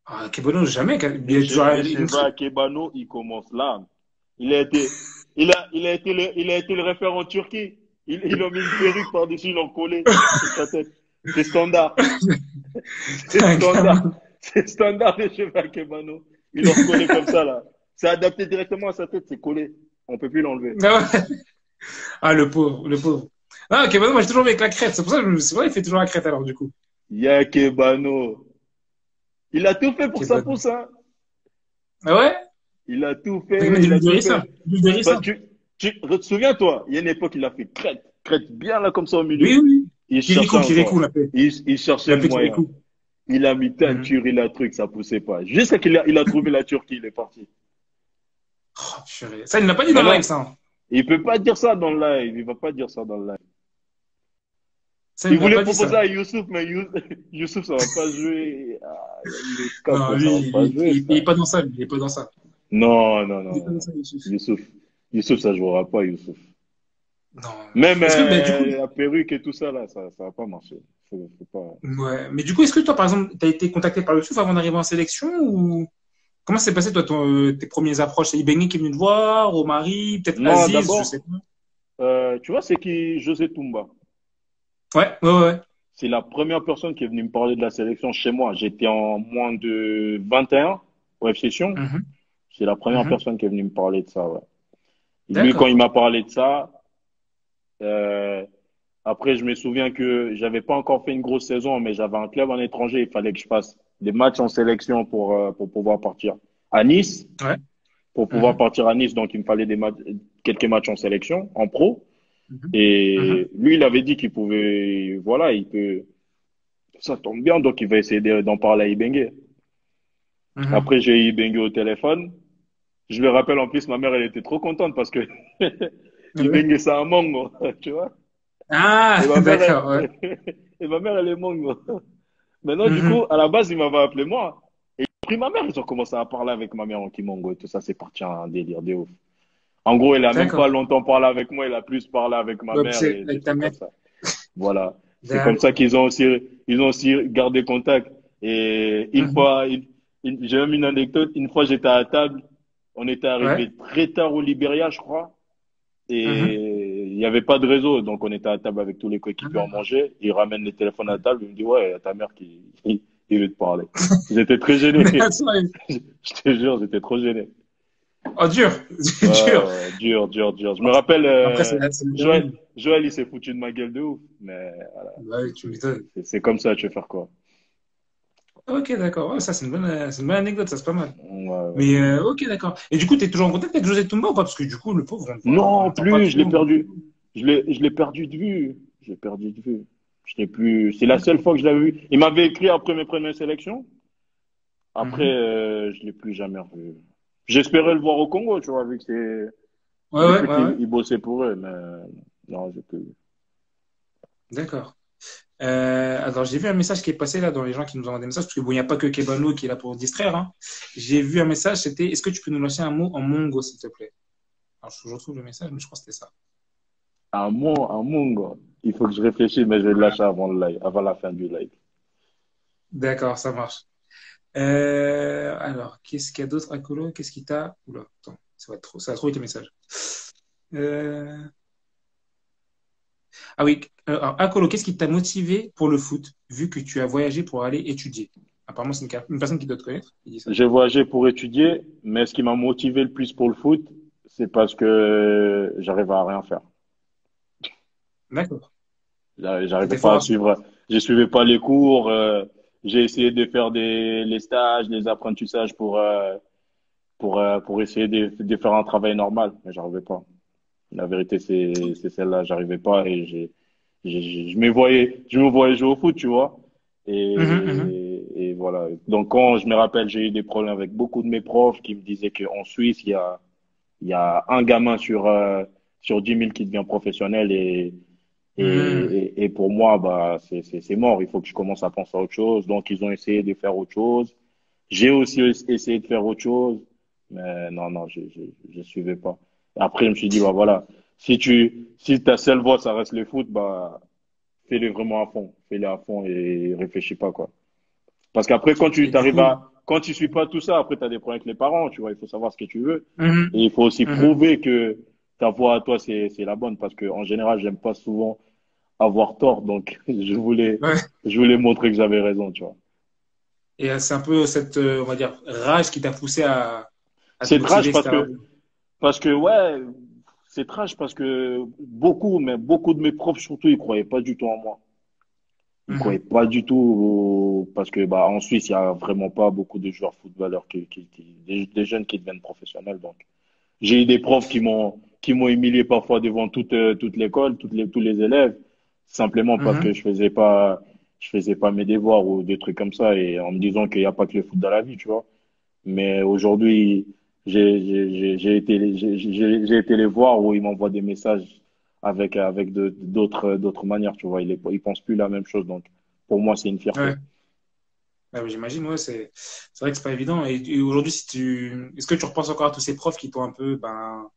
Ah, Kebono, jamais. Il est toujours Les il est cheveux aussi. à Kebano, ils commencent là. Il a été, il a été le référent en Turquie. Ils ont mis une perruque par-dessus, ils l'ont collé sur sa tête. C'est standard. C'est Un standard. gamin. C'est standard les cheveux à Kebano. Ils l'ont collé comme ça, là. C'est adapté directement à sa tête, c'est collé. On peut plus l'enlever. Ah, ouais. Ah, le pauvre, le pauvre. Ah, Kebono, moi, j'ai toujours vu avec la crête. C'est pour ça que c'est vrai, il fait toujours la crête, alors, du coup. Ya Kebano. Il a tout fait pour sa Kebono. pousse, hein. Ah ouais? Il a tout Faut qu'il mette fait, de il a l'huile de tout ricin. fait. L'huile de Bah, ricin. souviens-toi, il y a une époque, il a fait crête. Crête bien là comme ça au Oui, milieu. oui, oui. Il cherchait Kirikou, encore. on l'appelait. Il On cherchait le l'appelait moyen. Kirikou. Il a mis Mhm. teinture, il a truc, ça poussait pas. Juste qu'il a trouvé la Turquie, il est parti. Oh, purée. Ça, il n'a pas dit dans le live, Maintenant, ça, hein. il peut pas dire ça dans le live. Il va pas dire ça dans le live. Ça, Il il n'a voulait pas dit proposer ça. à Youssouf, mais Youssouf, ça va pas jouer. Ah, il est Non, capot, lui, ça va pas jouer, il frère. est pas dans ça, lui. Il est pas dans ça. Non, non, Il est pas non, dans non. ça, Youssouf. Youssouf, Youssouf, ça jouera pas, Youssouf. Non. Même Est-ce que, ben, du coup, la perruque et tout ça, là, ça va pas marcher. Faut pas... ouais. Mais du coup, est-ce que toi, par exemple, tu as été contacté par Youssouf avant d'arriver en sélection ou comment s'est passé, toi, tes premières approches? C'est Ibengi qui est venu te voir, Omari, peut-être Non, Aziz, je sais d'abord, pas. tu vois, c'est qui José Toumba. Ouais, ouais, ouais. C'est la première personne qui est venue me parler de la sélection chez moi. J'étais en moins de 21 au F Session. Mhm, C'est la première mhm. personne qui est venue me parler de ça, ouais. Et lui, quand il D'accord. m'a parlé de ça, euh, après, je me souviens que j'avais pas encore fait une grosse saison, mais j'avais un club en étranger. Il fallait que je fasse des matchs en sélection pour pouvoir partir à Nice. Ouais. Pour pouvoir Mhm, partir à Nice, donc il me fallait quelques matchs en sélection, en pro. mhm, mhm, Et lui, il avait dit qu'il pouvait, voilà, il peut, ça tombe bien, donc il va essayer d'en parler à Ibengue. mhm. Après, j'ai eu Ibengue au téléphone. Je me rappelle en plus, ma mère, elle était trop contente parce que Ouais. Ibengue, c'est un mango, tu vois. Ah, Et ma mère, d'accord, ouais. et ma mère, elle est mango. Maintenant, du coup, Mhm. à la base, il m'avait appelé moi. Et j'ai pris ma mère, ils ont commencé à parler avec ma mère en Kimongo et tout ça, c'est parti en un délire de ouf. En gros, il a même pas D'accord. longtemps parlé avec moi, il a plus parlé avec ma Ouais, mère c'est et des avec ta trucs mère. comme ça. Voilà. C'est comme ça D'accord. qu'ils ont aussi gardé contact. Et une Mhm. fois, j'ai même une anecdote. Une fois, j'étais à table. On était Ouais. arrivé très tard au Libéria, je crois. Mhm. Et il n'y avait pas de réseau. Donc, on était à table avec tous les Ah, coéquipiers, on d'accord. mangeait. Il ramène les téléphones à Ouais. table. Il me dit, ouais, y a ta mère qui veut te parler. J'étais très gêné. D'accord. Je te jure, j'étais trop gêné. Oh, dur. Ouais, Dur. ouais, dur, dur, dur. Je me rappelle, Après, c'est le Joël, dernier. Joël, il s'est foutu de ma gueule de ouf. Mais voilà, Bah oui, tu m'étonnes. c'est comme ça, tu veux faire quoi? Ok, d'accord. Ouais, ça, c'est une bonne anecdote, ça, c'est pas mal. Ouais, ouais. Mais ok, d'accord. Et du coup, tu es toujours en contact avec José Toumba ou pas? Parce que du coup, le pauvre, on Non, n'entend pas plus, je l'ai trop. perdu. Je l'ai perdu de vue. Je l'ai perdu de vue. Je l'ai plus. C'est la seule fois que je l'avais vu. Il m'avait écrit après mes premières sélections. Après, Mhm. je l'ai plus jamais revu. J'espérais le voir au Congo, tu vois, Ouais, ouais, vu ouais, ouais. qu'il il bossait pour eux, mais non, j'ai plus. D'accord. Alors, j'ai vu un message qui est passé là dans les gens qui nous envoient des messages, parce que bon, il n'y a pas que Kebano qui est là pour distraire, hein. J'ai vu un message, c'était est-ce que tu peux nous lâcher un mot en mongo, s'il te plaît? Alors, je retrouve le message, mais je crois que c'était ça. Un Mongo. Il faut que je réfléchisse, mais je vais le Voilà. lâcher avant le live, avant la fin du live. D'accord, ça marche. Alors, qu'est-ce qu'il y a d'autre à Colo? Qu'est-ce qui t'a. Oula, attends, ça va trop vite les messages. Euh, Ah oui, alors, Akolo, qu'est-ce qui t'a motivé pour le foot, vu que tu as voyagé pour aller étudier? Apparemment, c'est une personne qui doit te connaître qui dit ça. J'ai voyagé pour étudier, mais ce qui m'a motivé le plus pour le foot, c'est parce que j'arrivais à rien faire. D'accord. J'arrivais T'étais pas fort à à ça. suivre, je suivais pas les cours. J'ai essayé de faire les stages, les apprentissages pour essayer de faire un travail normal, mais j'arrivais pas. La vérité, c'est celle-là, j'arrivais pas et je me voyais jouer au foot, tu vois. Mhm, mhm, Et voilà. Donc, quand je me rappelle, j'ai eu des problèmes avec beaucoup de mes profs qui me disaient qu'en Suisse, il y a un gamin sur 10 000 qui devient professionnel mhm. et pour moi, bah, c'est mort. Il faut que je commence à penser à autre chose. Donc, ils ont essayé de faire autre chose. J'ai aussi essayé de faire autre chose, mais non, non, je suivais pas. Après, je me suis dit, bah voilà, si ta seule voie, ça reste le foot, bah, fais-le vraiment à fond. Fais-le à fond et réfléchis pas, quoi. Parce qu'après, Et du coup, quand tu suis pas tout ça, après, tu as des problèmes avec les parents, tu vois, il faut savoir ce que tu veux. mhm, Et il faut aussi mhm. prouver que ta voie à toi, c'est la bonne. Parce que, en général, j'aime pas souvent avoir tort. Donc, Ouais. je voulais montrer que j'avais raison, tu vois. Et c'est un peu cette, on va dire, rage qui t'a poussé à te C'est motiver, trash etc. ouais, c'est trash parce que beaucoup, mais beaucoup de mes profs surtout, ils croyaient pas du tout en moi. Ils croyaient Mhm, pas du tout parce que bah en Suisse, il y a vraiment pas beaucoup de joueurs footballeurs des jeunes qui deviennent professionnels. Donc, j'ai eu des profs qui m'ont humilié parfois devant toute l'école, tous les élèves, simplement parce que mhm. je faisais pas. je faisais pas mes devoirs ou des trucs comme ça et en me disant qu'il n'y a pas que le foot dans la vie, tu vois. Mais aujourd'hui, j'ai été les voir où ils m'envoient des messages avec d'autres manières, tu vois. Ils pensent plus la même chose. Donc, pour moi, c'est une fierté. Ouais. Ah oui, j'imagine, ouais, c'est vrai que c'est pas évident. Et aujourd'hui, est-ce que tu repenses encore à tous ces profs qui t'ont un peu, ben,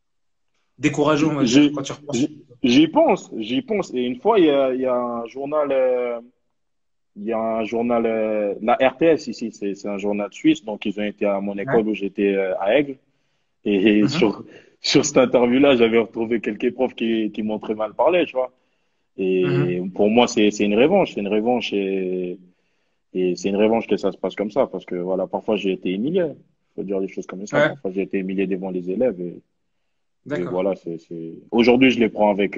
découragé, on va dire, quand J'y tu repenses? j'y pense. Et une fois, il y a un journal, il y a un journal, la RTS ici, c'est un journal suisse. Donc, ils ont été à mon Ouais. école où j'étais à Aigle. Et Mhm. sur cette interview-là, j'avais retrouvé quelques profs qui m'ont très mal parlé, tu vois. Et Mhm. pour moi, c'est une revanche. C'est une revanche et c'est une revanche que ça se passe comme ça. Parce que voilà, parfois j'ai été humilié. Faut dire les choses comme ça. Ouais, Parfois j'ai été humilié devant les élèves. Et d'accord. voilà, Aujourd'hui, je les prends avec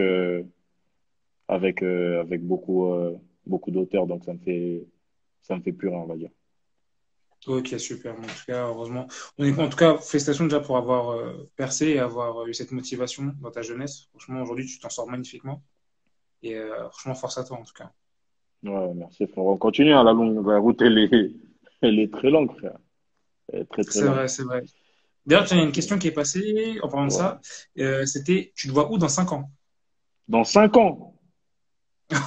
beaucoup d'auteur. Donc ça me fait plus rien, on va dire. Ok, super. En tout cas, heureusement. En tout cas, félicitations déjà pour avoir percé et avoir eu cette motivation dans ta jeunesse. Franchement, aujourd'hui, tu t'en sors magnifiquement. Et franchement, force à toi, en tout cas. Ouais, merci, frère. On continue, hein, la route, elle est très longue, frère. Elle est très, très C'est longue. vrai, c'est vrai. D'ailleurs, il y a une Donc, question qui est passée en parlant de ouais. ça. C'était, tu te vois où dans 5 ans? Dans 5 ans,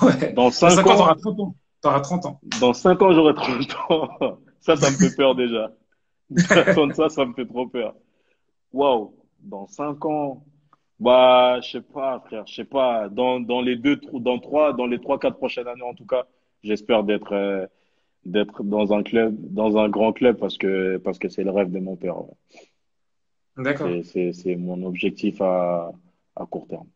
Ouais. dans Dans cinq 5 ans, t'auras ans, 30 ans. T'auras 30 ans. dans 5 ans, j'aurai 30 ans. Ça me fait peur déjà. D'attendre ça, ça me fait trop peur. Waouh, dans 5 ans, bah, je sais pas, frère, je sais pas. Dans les dans les 3, 4 prochaines années, en tout cas, j'espère d'être dans un club, dans un grand club parce que c'est le rêve de mon père. Ouais. D'accord. C'est mon objectif à court terme.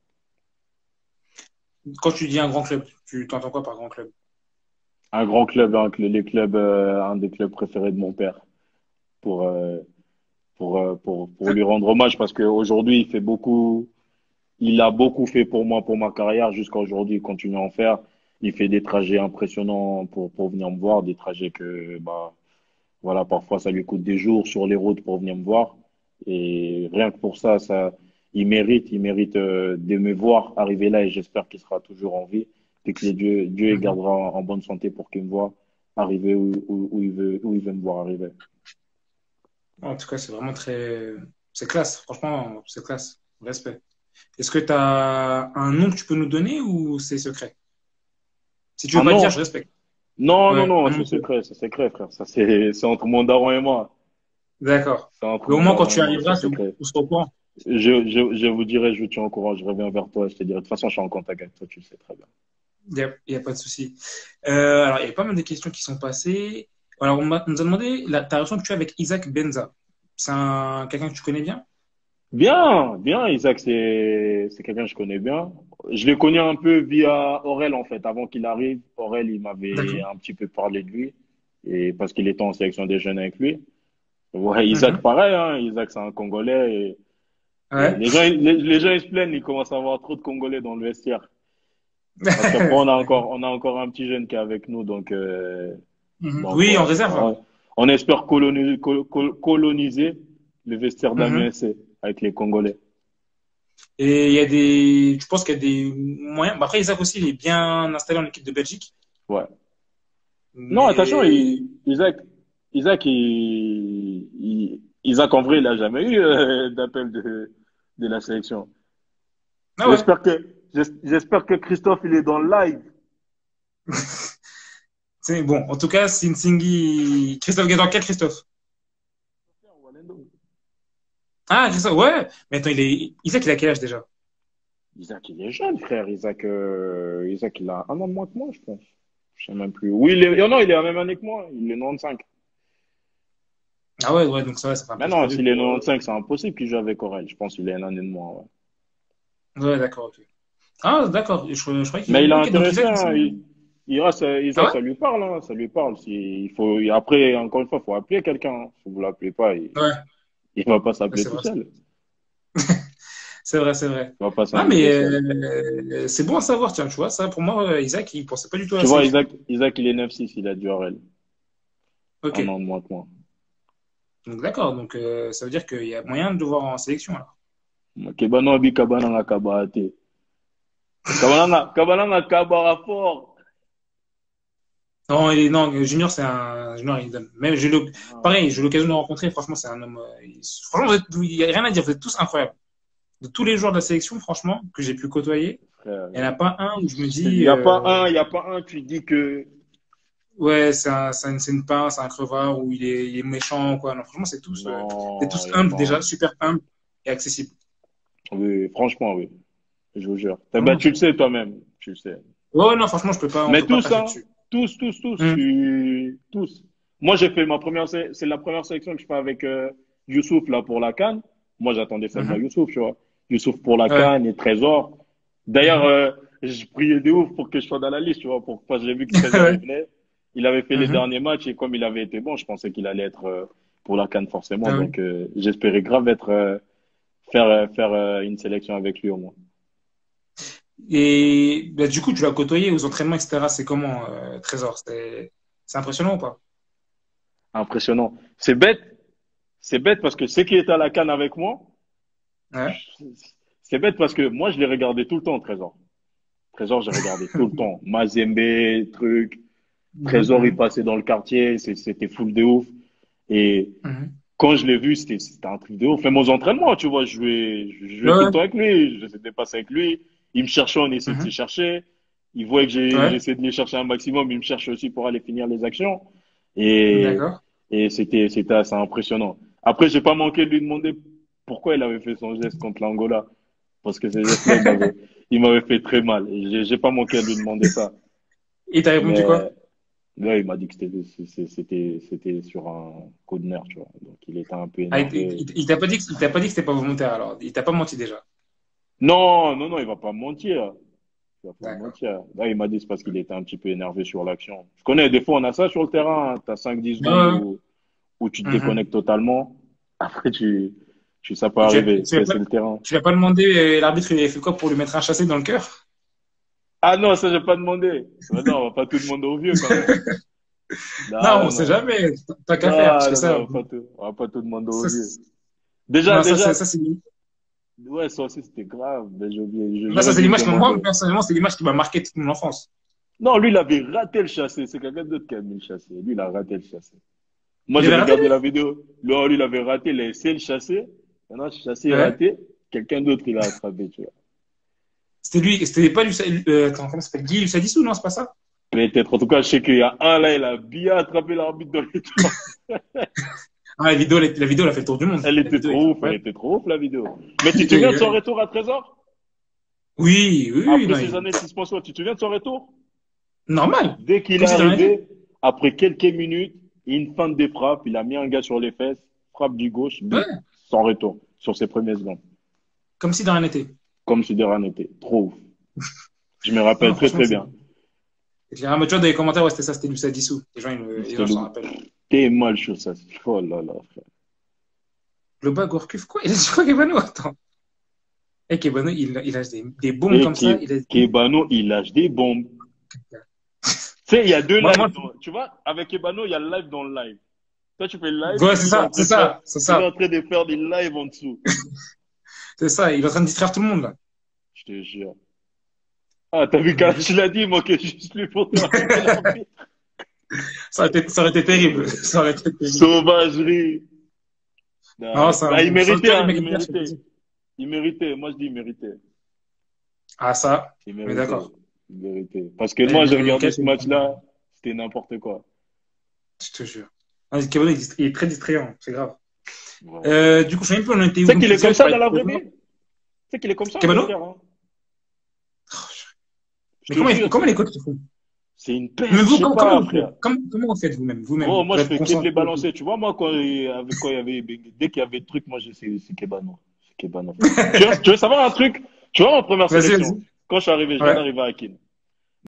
Quand tu dis un grand club, tu t'entends quoi par grand club? Un grand club, un des clubs préférés de mon père pour, euh, pour lui rendre hommage parce qu'aujourd'hui, il a beaucoup fait pour moi, pour ma carrière jusqu'à aujourd'hui. Il continue à en faire. Il fait des trajets impressionnants pour venir me voir, des trajets que, bah, voilà, parfois ça lui coûte des jours sur les routes pour venir me voir. Et rien que pour ça, il mérite de me voir arriver là et j'espère qu'il sera toujours en vie et que Dieu il Mhm. gardera en bonne santé pour qu'il me voit arriver où il veut me voir arriver. En tout cas, c'est vraiment très. C'est classe. Franchement, c'est classe. Respect. Est-ce que tu as un nom que tu peux nous donner ou c'est secret? Si tu veux Ah pas le dire, non, je respecte. non, Ouais, un non, nom. c'est secret, frère. Ça, c'est entre mon daron et moi. D'accord. C'est entre Mais au mon moins, quand daron et tu moi, c'est arriveras, secret. on sera au courant. Je vous dirai, je vous tiens au courant, je reviens vers toi, je te dirai. De toute façon, je suis en contact avec toi, tu le sais très bien. Il y a pas de souci. Alors, il y a pas mal de questions qui sont passées. Alors, on nous a demandé ta relation que tu as avec Isaac Benza. Quelqu'un que tu connais bien? Bien, bien, Isaac, c'est quelqu'un que je connais bien. Je l'ai connu un peu via Aurel, en fait. Avant qu'il arrive, Aurel, il m'avait D'accord. un petit peu parlé de lui, et parce qu'il était en sélection des jeunes avec lui. Ouais, Isaac, Mhm. pareil, hein. Isaac, c'est un Congolais, et Ouais. les gens, ils se plaignent, ils commencent à avoir trop de Congolais dans le vestiaire. Parce qu'après, D'accord. on a encore un petit jeune qui est avec nous, Mhm. donc Oui, en ouais, réserve. on espère coloniser le vestiaire Mhm. d'Amiens avec les Congolais. Et il y a des, je pense qu'il y a des moyens. Bah, après, Isaac aussi, il est bien installé en équipe de Belgique. Ouais. Non, attention, Mais Isaac, en vrai, il n'a jamais eu d'appel de la sélection. ah ouais. J'espère que Christophe, il est dans le live. C'est bon. En tout cas, Sinsingi, Christophe Guédon, quel Christophe? Ah, Christophe, ouais. Mais attends, Isaac, il a quel âge déjà? Isaac, il est jeune, frère. Isaac, il a un an de moins que moi, je pense. Je sais même plus. Oui, il est, non, il est à la même année que moi. Il est 95. Ah ouais, ouais, donc ça va, ça fait un Mais peu trop non, vieux s'il est pour. 95, c'est impossible qu'il joue avec Aurel. Je pense qu'il est une année de moins, ouais. Ouais, d'accord, ok. Ah, d'accord. Je croyais Mais qu'il. il a Ok, donc intéressé, Isaac aussi. hein. Ah Isaac, ouais? ça lui parle, hein. Ça lui parle. Il faut, après, encore une fois, il faut appeler quelqu'un, hein. Si vous l'appelez pas, Ouais, il va pas ouais, s'appeler c'est tout vrai. seul. C'est vrai, c'est vrai. Il va pas Ah, mais s'inviter seul. c'est bon à savoir, tiens, tu vois, ça, pour moi, Isaac, il pensait pas du tout à la Tu vois, sélection. Isaac, il est 9-6, il a du Aurel. Ok. Un an de moins que moi. Donc, d'accord. Donc, ça veut dire qu'il y a moyen de le voir en sélection, alors. Kebano abi kabana nga kabate. Kabana nga kabara fort. Non, Junior, c'est un. Junior, il donne. Même, Ah, pareil, j'ai eu l'occasion de le rencontrer. Franchement, c'est un homme. Franchement, il n'y a rien à dire. Vous êtes tous incroyables. De tous les joueurs de la sélection, franchement, que j'ai pu côtoyer, frère. il n'y en a pas un où je me Il dis, n'y a pas un, il y a pas un, tu dis que ouais, c'est une pince, c'est un crevard, ou il est méchant, quoi. Non, franchement, c'est non, tous il n'y a humbles, pas déjà, un. super humbles et accessibles. Oui, franchement, oui. Je vous jure. Bah, Vraiment. tu le sais toi-même. Tu le sais. Ouais, non, franchement, on Mais peut pas tous, cracher hein. dessus. Tous. Hum, Tous. Moi, j'ai fait c'est la première sélection que je fais avec Youssouf, là, pour la CAN. Moi, j'attendais seulement mhm. Youssouf, tu vois. Youssouf pour la Ouais. CAN et Trésor. D'ailleurs, Mhm. je priais de ouf pour que je sois dans la liste, tu vois. Parce que j'ai vu que Trésor, il Ouais. venait. Il avait fait les Mhm. derniers matchs et comme il avait été bon, je pensais qu'il allait être pour la CAN forcément. Ah oui. Donc, j'espérais grave faire une sélection avec lui au moins. Et bah, du coup, tu l'as côtoyé aux entraînements, etc. C'est comment, Trésor? C'est impressionnant ou pas? Impressionnant. C'est bête parce que ceux qui étaient à la CAN avec moi, Ouais. c'est bête parce que moi, je les regardais tout le temps, Trésor. Trésor, j'ai regardé tout le temps. Mazembe, truc. Mhm, Trésor, il mhm, passait dans le quartier, c'était full de ouf. Et mhm. quand je l'ai vu, c'était un truc de ouf. Même aux entraînements, tu vois, je jouais tout le Ouais. temps avec lui. J'essayais de passer avec lui. Il me cherchait, on essayait de se Mhm. chercher. Il voyait que Ouais. j'essayais de les chercher un maximum. Il me cherchait aussi pour aller finir les actions. Et, D'accord. et c'était assez impressionnant. Après, j'ai pas manqué de lui demander pourquoi il avait fait son geste contre l'Angola. Parce que ce geste-là, il m'avait fait très mal. Et j'ai pas manqué de lui demander ça. Et t'as répondu Mais quoi? là, il m'a dit que c'était sur un coup de nerf, tu vois. Donc, il était un peu Ah, énervé. il t'a pas dit que c'était pas volontaire alors. Il t'a pas menti déjà. Non, il va pas me mentir. Il va pas me D'accord. mentir. Là, il m'a dit c'est parce qu'il était un petit peu énervé sur l'action. Je connais, des fois, on a ça sur le terrain. Tu as 5-10 Ouais, secondes ouais. où tu te Mhm. déconnectes totalement. Après, ça peut Et arriver. C'est le terrain. tu lui as pas demandé, l'arbitre, il avait fait quoi pour lui mettre un chassé dans le cœur? Ah non, ça, j'ai pas demandé. Mais non, on va pas tout demander au vieux quand même. Non, on Non, sait non. jamais. T'as qu'à faire, parce Non, que non, ça, non, on va pas tout demander au ça, vieux. non, Déjà, ça, c'est ouais, ça aussi, c'était grave. Mais j'ai oublié. non, ça, J'aurais c'est dû le l'image que moi, demander. personnellement, c'est l'image qui m'a marqué toute mon enfance. Non, lui, il avait raté le chassé. C'est quelqu'un d'autre qui a mis le chassé. Lui, il a raté le chassé. Moi, Il j'ai avait raté, regardé lui? la vidéo. Lui, il avait raté. Il a essayé le chasser. Maintenant, le chassé est Ouais. raté. Quelqu'un d'autre, il a attrapé, tu vois. C'était lui, c'était pas lui, attends, comment ça s'appelle? Guy Sadissou, non, c'est pas ça? Peut-être. En tout cas, je sais qu'il y a un là, il a bien attrapé l'arbitre dans les temps. Ah, la vidéo, elle a fait le tour du monde. La vidéo était Elle incroyable. était trop ouf, la vidéo. Mais tu te souviens de son retour à Trésor? Oui, oui, oui, Après non, ces années de suspension, tu te souviens de son retour? normal. Dès qu'il est Comme si de rien n'était. arrivé, après quelques minutes, une feinte de frappe, il a mis un gars sur les fesses, frappe du gauche, but, Ouais, sans retour, sur ses premiers secondes. comme si de rien n'était. Comme si de rien n'était. Trop ouf. Je me Non, rappelle très franchement, très c'est. bien. Tu vois, dans les commentaires, ouais, c'était ça, c'était du Sadissou. Les C'était gens le s'en rappellent. T'es mal chaud, ça. Oh là là, frère. Le bas Gourcuff, quoi? Il a dit quoi, Kebano? Attends. Eh, Kebano, il a des bombes Et comme ça. Il a dit. Kebano, il lâche des bombes. Tu sais, il y a deux Moi, lives. Tu vois, avec Kebano, il y a le live dans le live. Toi, tu fais le live, ouais, lui, il est en train de faire, c'est il est ça, en train de faire des lives en dessous. c'est ça. Il est en train de distraire tout le monde, là. Je te jure. Ah, t'as vu quand tu l'as dit, il manquait juste lui pour te raconter l'arbitre. Ça aurait été terrible. Ça aurait été terrible. Sauvagerie. Non, Non, bah, il c'est un méritait, cœur, il hein, il mérite bien, je te le méritait. dis. Il méritait. Moi, je dis il méritait. Ah, ça, Il on est méritait. d'accord. Il méritait. Parce que Ouais, moi, j'ai regardé Miguel, ce match-là, c'était n'importe quoi. je te jure. Ah, Kebano, il est très distrayant, c'est grave. Vraiment. Du coup, je sais même plus, on était Tu où. sais Donc, qu'il tu est disais, comme on ça parlait dans de la vraie Kebano. vie? Tu sais qu'il est comme ça sur le Kebano? terrain. Je Mais te jure, comment les coachs se font? c'est une Mais peste, je vous, sais comment pas, vous faites? frère. Comment vous faites Gros, vous-même, moi, pour je être fais que de les concentré et tout? balancer. Tu vois, moi, quand il y avait, dès qu'il y avait des trucs, moi, c'est Kebano. C'est Kebano, frère. Tu veux savoir un truc? Tu vois, en première Vas-y, sélection, vas-y. quand je suis arrivé, je viens Ouais. d'arriver à Akin.